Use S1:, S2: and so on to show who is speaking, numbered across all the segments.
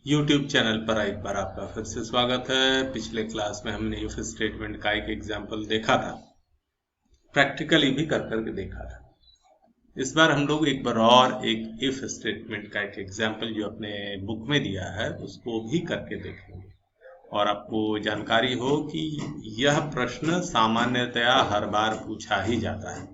S1: YouTube channel पर एक बार आपका फिर से स्वागत है। पिछले क्लास में हमने इफ स्टेटमेंट का एक एग्जाम्पल देखा था, प्रैक्टिकली भी कर करके देखा था। इस बार हम लोग एक बार और एक इफ स्टेटमेंट का एक एग्जाम्पल जो अपने बुक में दिया है उसको भी करके देखेंगे और आपको जानकारी हो कि यह प्रश्न सामान्यतया हर बार पूछा ही जाता है,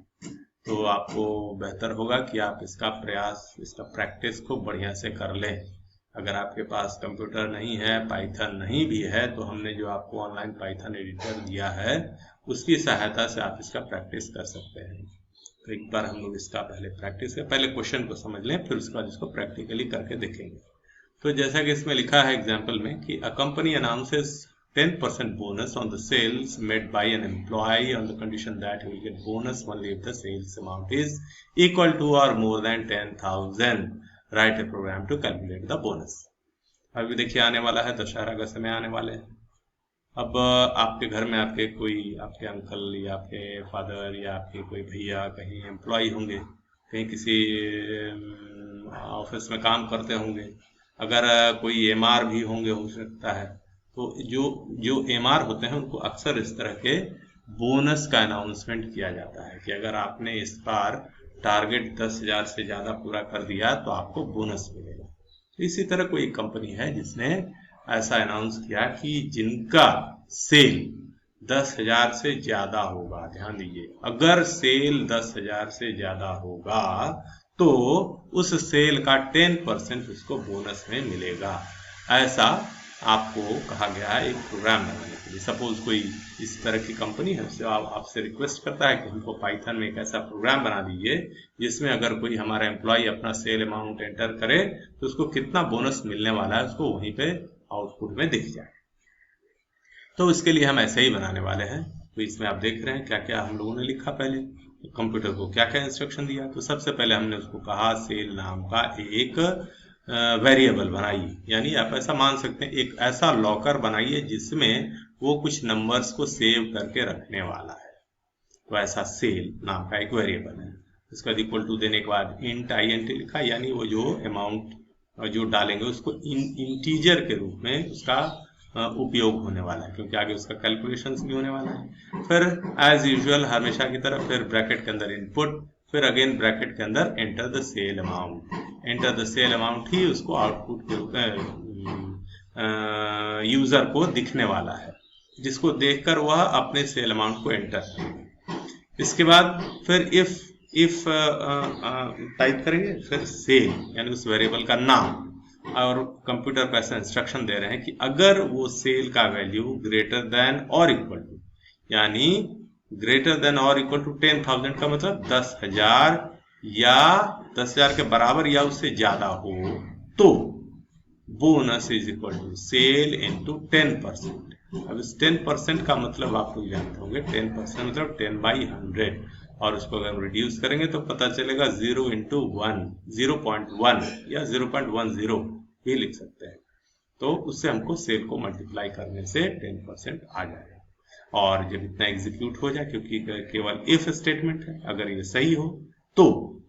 S1: तो आपको बेहतर होगा कि आप इसका प्रयास, इसका प्रैक्टिस को बढ़िया से कर लें। अगर आपके पास कंप्यूटर नहीं है, पाइथन नहीं भी है, तो हमने जो आपको ऑनलाइन पाइथन एडिटर दिया है उसकी सहायता से आप इसका प्रैक्टिस कर सकते हैं। तो एक बार हम लोग इसका पहले प्रैक्टिस करें, पहले क्वेश्चन को समझ लें, फिर उसके बाद इसको प्रैक्टिकली करके देखेंगे। तो जैसा कि इसमें लिखा है एग्जाम्पल में कि a company announces 10% bonus on the sales made by an employee on the condition that he will get bonus only if the sales amount is equal to or more than 10,000. Write a program to calculate the bonus. अभी देखिए आने वाला है दशहरा का समय आने वाले हैं। अब आपके घर में आपके कोई, आपके अंकल या आपके फादर या आपके कोई भैया कहीं एम्प्लॉय होंगे, कहीं किसी ऑफिस में काम करते होंगे, अगर कोई एमआर भी होंगे हो सकता है। तो जो एमआर होते हैं उनको अक्सर इस तरह के बोनस का अनाउंसमेंट किया जाता है कि अगर आपने इस बार टारगेट 10,000 से ज्यादा पूरा कर दिया तो आपको बोनस मिलेगा। तो इसी तरह कोई कंपनी है जिसने ऐसा अनाउंस किया कि जिनका सेल 10,000 से ज्यादा होगा, ध्यान दीजिए, अगर सेल 10,000 से ज्यादा होगा तो उस सेल का 10% उसको बोनस में मिलेगा। ऐसा आपको कहा गया है एक प्रोग्राम बनाने के लिए। सपोज कोई इस तरह की कंपनी है, आपसे रिक्वेस्ट करता है कि हमको पाइथन में एक ऐसा प्रोग्राम बना दीजिए जिसमें अगर कोई हमारा एम्प्लॉय अपना सेल अमाउंट एंटर करे तो उसको कितना बोनस मिलने वाला है उसको वहीं पे आउटपुट में दिख जाए। तो इसके लिए हम ऐसे ही बनाने वाले हैं। तो इसमें आप देख रहे हैं क्या क्या हम लोगों ने लिखा, पहले कंप्यूटर को क्या क्या इंस्ट्रक्शन दिया। तो सबसे पहले हमने उसको कहा सेल नाम का एक वेरिएबल बनाइए, यानी आप ऐसा मान सकते हैं एक ऐसा लॉकर बनाइए जिसमें वो कुछ नंबर्स को सेव करके रखने वाला है। तो ऐसा सेल नाम का एक वेरिएबल है। इसका इक्वल टू देने के बाद इंट INT लिखा, यानी वो जो अमाउंट जो डालेंगे उसको इंटीजर के रूप में उसका उपयोग होने वाला है, क्योंकि आगे उसका कैलकुलेशंस भी होने वाला है। फिर एज यूजुअल हमेशा की तरह फिर ब्रैकेट के अंदर इनपुट, फिर अगेन ब्रैकेट के अंदर enter the sale amount. Enter the sale amount ही उसको आउटपुट के रूप में यूजर को दिखने वाला है, जिसको देखकर वह अपने सेल अमाउंट को एंटर करेगा। इसके बाद फिर इफ टाइप करेंगे, फिर सेल यानी उस वेरिएबल का नाम, और कंप्यूटर को ऐसा इंस्ट्रक्शन दे रहे हैं कि अगर वो सेल का वैल्यू ग्रेटर देन और इक्वल टू, यानी ग्रेटर देन और इक्वल टू 10,000 का मतलब 10,000 या 10,000 के बराबर या उससे ज्यादा हो, तो bonus is equal to sale into 10%। अब इस 10% का मतलब आप लोग जानते होंगे, 10% मतलब 10/100, और उसको अगर हम रिड्यूस करेंगे तो पता चलेगा 0 into 1, 0.1 या 0.10 ही लिख सकते हैं। तो उससे हमको सेल को मल्टीप्लाई करने से 10% आ जाएगा। और जब इतना एग्जीक्यूट हो जाए, क्योंकि केवल इफ स्टेटमेंट है, अगर ये सही हो तो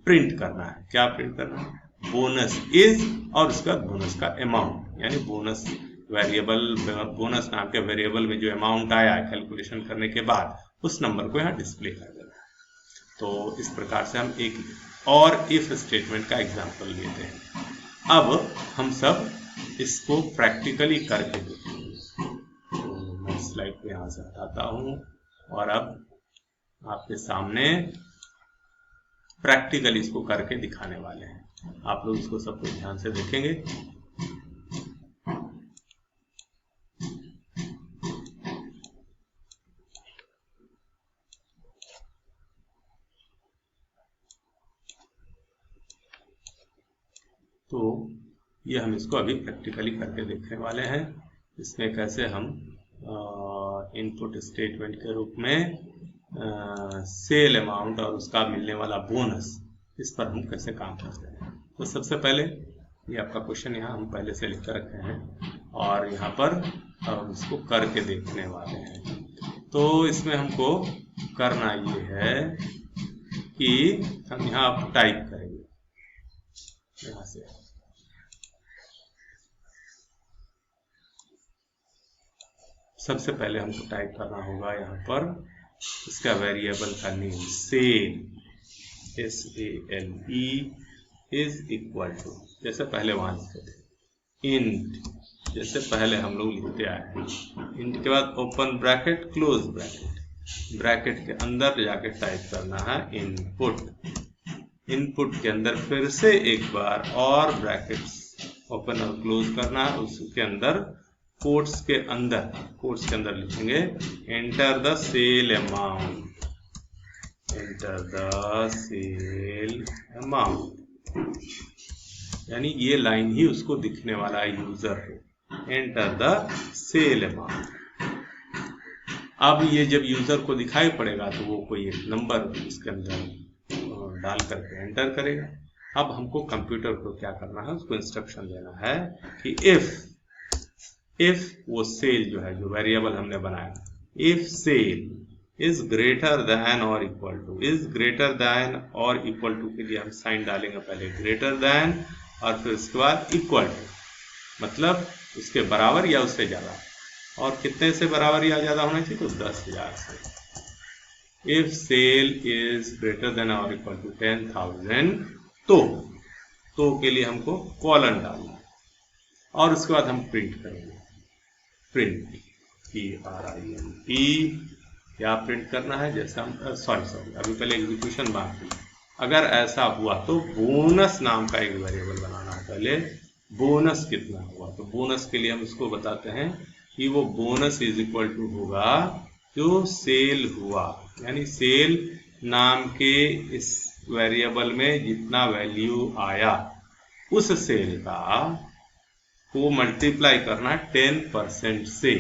S1: प्रिंट करना है। क्या प्रिंट करना है? बोनस इज और उसका बोनस का अमाउंट, यानी बोनस वेरिएबल, बोनस नाम के वेरिएबल में जो अमाउंट आया कैलकुलेशन करने के बाद उस नंबर को यहाँ डिस्प्ले कर देना है। तो इस प्रकार से हम एक और इफ स्टेटमेंट का एग्जांपल लेते हैं। अब हम सब इसको प्रैक्टिकली करके देखेंगे। तो मैं स्लाइड को यहाँ से हटाता हूँ और अब आपके सामने प्रैक्टिकली इसको करके दिखाने वाले हैं। आप लोग इसको सब कुछ ध्यान से देखेंगे। तो ये हम इसको अभी प्रैक्टिकली करके देखने वाले हैं। इसमें कैसे हम इनपुट स्टेटमेंट के रूप में सेल अमाउंट और उसका मिलने वाला बोनस, इस पर हम कैसे काम करते हैं। तो सबसे पहले ये आपका क्वेश्चन यहाँ हम पहले से लिख कर रखे हैं और यहाँ पर हम इसको करके देखने वाले हैं। तो इसमें हमको करना ये है कि हम यहाँ टाइप करेंगे यहाँ से सबसे पहले हमको टाइप करना होगा यहाँ पर इसका वेरिएबल का name sale, SALE is equal to, जैसे पहले वहां लिखते थे, इंट, जैसे पहले हम लोग लिखते आए हैं। इंट के बाद open bracket close bracket, bracket के अंदर जाके टाइप करना है इनपुट, इनपुट के अंदर फिर से एक बार और ब्रैकेट्स ओपन और क्लोज करना है, उसके अंदर कोट्स के अंदर लिखेंगे enter the sale amount, enter the sale amount, यानी ये लाइन ही उसको दिखने वाला है यूजर को, एंटर द सेल अमाउंट। अब ये जब यूजर को दिखाई पड़ेगा तो वो कोई एक नंबर इसके अंदर डाल करके एंटर करेगा। अब हमको कंप्यूटर को क्या करना है, उसको इंस्ट्रक्शन देना है कि इफ वो सेल जो है, जो वेरिएबल हमने बनाया, if sale is greater than और equal to, is greater than और इक्वल टू के लिए हम साइन डालेंगे, पहले ग्रेटर देन और फिर उसके बाद इक्वल टू, मतलब उसके बराबर या उससे ज्यादा, और कितने से बराबर या ज्यादा होना चाहिए, तो 10,000 से। If sale is greater than और इक्वल टू 10,000, तो के लिए हमको कॉलन डालना है और उसके बाद हम प्रिंट करेंगे, प्रिंट PRINT, क्या प्रिंट करना है, जैसे हम सॉरी अभी पहले एग्जीक्यूशन बाकी, अगर ऐसा हुआ तो बोनस नाम का एक वेरिएबल बनाना है, पहले बोनस कितना हुआ, तो बोनस के लिए हम इसको बताते हैं कि वो बोनस इज इक्वल टू होगा जो सेल हुआ, यानी सेल नाम के इस वेरिएबल में जितना वैल्यू आया उस सेल का को मल्टीप्लाई करना है 10% से,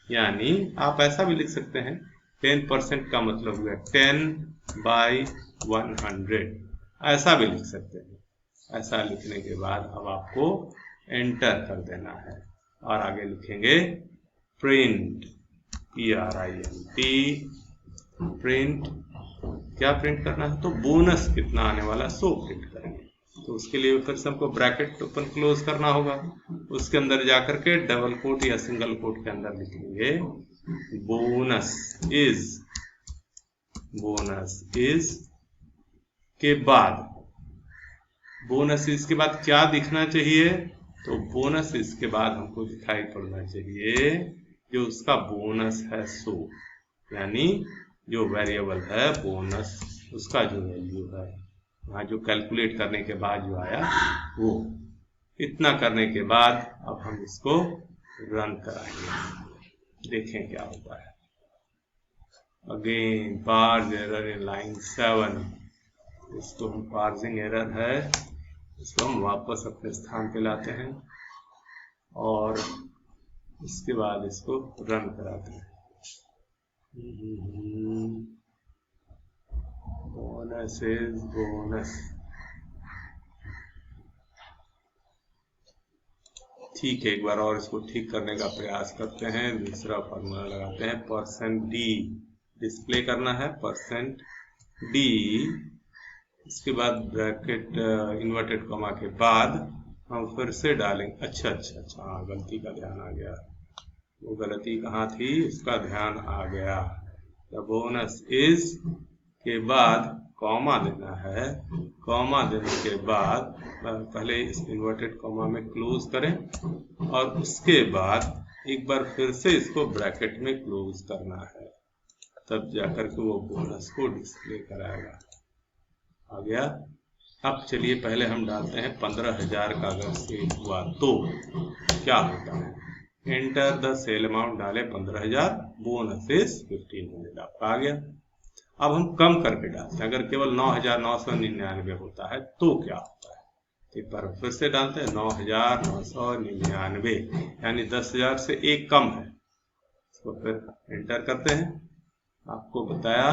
S1: यानी आप ऐसा भी लिख सकते हैं 10% का मतलब हुआ 10/100, ऐसा भी लिख सकते हैं। ऐसा लिखने के बाद अब आपको एंटर कर देना है और आगे लिखेंगे प्रिंट PRINT, प्रिंट, क्या प्रिंट करना है, तो बोनस कितना आने वाला सो प्रिंट करेंगे। तो उसके लिए फिर से हमको ब्रैकेट ओपन क्लोज करना होगा, उसके अंदर जाकर के डबल कोट या सिंगल कोट के अंदर लिखेंगे बोनस इज के बाद, बोनस इज के बाद क्या दिखना चाहिए, तो बोनस इसके बाद हमको दिखाई पड़ना चाहिए जो उसका बोनस है सो, यानी जो वेरिएबल है बोनस, उसका जो वैल्यू है वहाँ जो कैलकुलेट करने के बाद जो आया वो, इतना करने के बाद अब हम इसको रन कराएंगे, देखें क्या होता है। Again parse error in line 7, इसको हम पार्सिंग एरर है, इसको हम वापस अपने स्थान पे लाते हैं और इसके बाद इसको रन कराते हैं। बोनस इज बोनस, ठीक है, एक बार और इसको ठीक करने का प्रयास करते हैं। दूसरा फॉर्मूला लगाते हैं, %d डिस्प्ले करना है, %d, इसके बाद ब्रैकेट इन्वर्टेड कॉमा के बाद हम फिर से डालेंगे, अच्छा, हाँ गलती का ध्यान आ गया, वो गलती कहाँ थी उसका ध्यान आ गया। द बोनस इज के बाद कॉमा देना है, कॉमा देने के बाद पहले इस इन्वर्टेड कॉमा में क्लोज करें और उसके बाद एक बार फिर से इसको ब्रैकेट में क्लोज करना है, तब जाकर के वो बोनस को डिस्प्ले कराएगा। आ गया। अब चलिए पहले हम डालते हैं 15,000 का अगर सेल हुआ तो क्या होता है, एंटर द सेल अमाउंट डाले 15,000, बोनस इज 1500, आपका आ गया। अब हम कम करके डालते हैं, अगर केवल 9,999 होता है तो क्या होता है, एक बार फिर से डालते हैं 9,999, यानी 10,000 से एक कम है, इसको फिर एंटर करते हैं। आपको बताया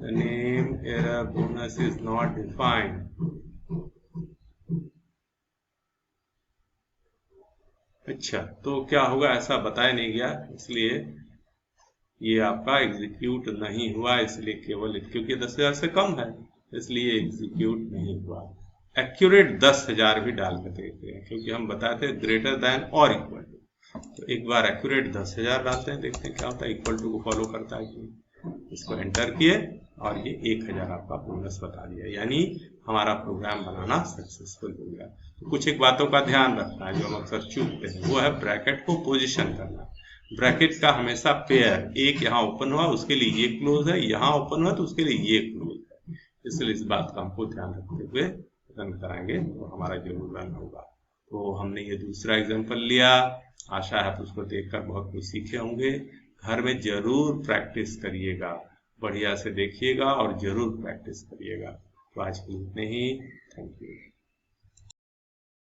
S1: name error bonus is not defined, अच्छा तो क्या होगा, ऐसा बताया नहीं गया, इसलिए ये आपका एग्जीक्यूट नहीं हुआ, इसलिए केवल क्योंकि 10,000 से कम है इसलिए एग्जीक्यूट नहीं हुआ। एक्यूरेट 10,000 भी डाल कर देखते हैं, क्योंकि हम बताते हैं ग्रेटर देन और इक्वल टू, तो एक बार एक्यूरेट 10,000 डालते हैं, देखते हैं क्या होता है, इक्वल टू को फॉलो करता है कि इसको एंटर किए और ये 1,000 आपका बोनस बता दिया, यानी हमारा प्रोग्राम बनाना सक्सेसफुल हो गया। तो कुछ एक बातों का ध्यान रखना है जो हम अक्सर चूकते हैं, वो है ब्रैकेट को पोजीशन करना। ब्रैकेट का हमेशा पेयर, एक यहाँ ओपन हुआ उसके लिए ये क्लोज है, यहाँ ओपन हुआ तो उसके लिए ये क्लोज है, इसलिए इस बात का हमको ध्यान रखते हुए रन कराएंगे तो हमारा जरूर रन होगा। तो हमने ये दूसरा एग्जाम्पल लिया, आशा है आप उसको देखकर बहुत कुछ सीखे होंगे। घर में जरूर प्रैक्टिस करिएगा, बढ़िया से देखिएगा और जरूर प्रैक्टिस करिएगा। तो आज के लिए इतने ही, थैंक यू।